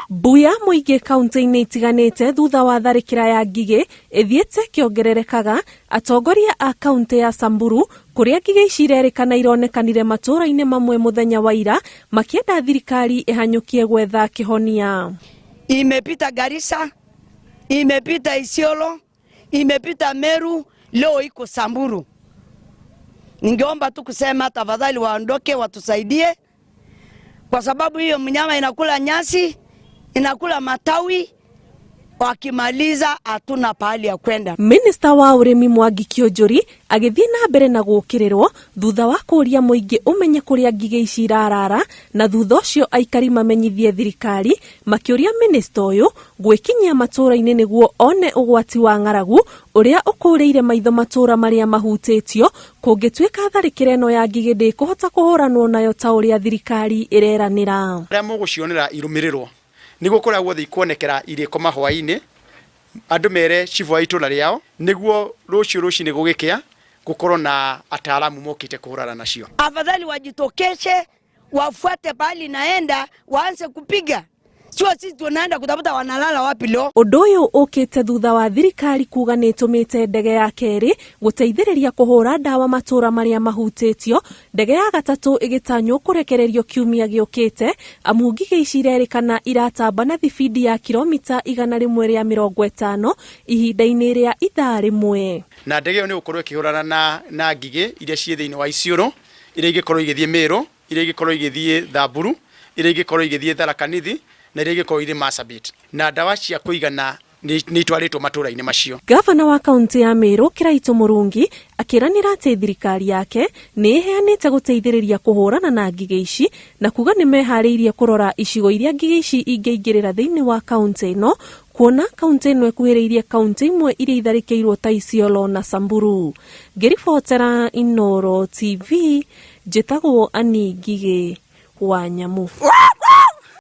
Buya muingi kaunti-ini itiganite thutha wa tharikira ya ngigi ithiete kiongererekaga atongoria a kaunti ya Samburu kuria ngigi ici irerikana ironekanire matura-ini mamwe muthenya wa ira makienda thirikari ihanyukie gwetha kihonia. Imepita Garissa, imepita Isiolo, imepita Meru, leo iko Samburu. Ningeomba tu kusema tafadhali waondoke watusaidie, kwa sababu hiyo mnyama inakula nyasi, inakula matawi, wakimaliza hatuna pahali ya kwenda. Minister wa urimi Mwangi Kionjuri agithii na mbere na gukirirwo thutha wa kuria muingi umenye kuria ngigi ici irarara, na thutha ucio aikari mamenyithie thirikari makiuria minister uyu gwikinyia matura-ini niguo one ugwati wa ng'aragu uria ukuriire maitho matura maria mahutitio kungituika tharikira eno ya ngigi ndikuhota kuhuranwo nayo ta uria thirikari ireranira. Aria mugucionera irumirirwo niguo kuria guothe ikonekera iriko mahwa-ini andu mere chifu wa itula riao niguo rucio ni gugikia gukorwo na ataalamu mokite kuhurana nacio. Afadhali wajitokeshe, wafuate bali naenda, waanze kupiga. Sio sisi tunaenda kutafuta wanalala wapi leo. Undu uyu ukite thutha wa thirikari kuga nitumite ndege ya keri guteithiriria kuhura ndawa matura maria mahutitio, ndege ya gatatu igitanywo kurekererio kiumia giukite amu ngigi ici irerikana iratamba na thibidi ya kilomita 150 ihinda-ini ria ithaa rimwe. Na ndege iyo ni gukorwo ikihurana na ngigi iria cie thiini wa Isiolo, iria igikorwo igithie Meru, iria igikorwo igithie Thamburu, iria igikorwo igithie Tharaka-Nithi, na iria igikorwo iri Marsabit, na ndawa cia kuigana ni itwaritwo matura-ini macio. Gavana wa kaunti ya Meru Kiraitu Murungi akiranira ati thirikari yake ni iheanite guteithiriria kuhurana na ngigi ici, na kuga ni mehariirie kurora icigo iria ngigi ici ingiingirira thiini wa kaunti ino, kuona kaunti ino ekuhiriirie kaunti imwe iria itharikirwo ta Isiolo na Samburu. Ngiribotera Inooro TV, njitagwo Ani Ngigi wa Nyamu.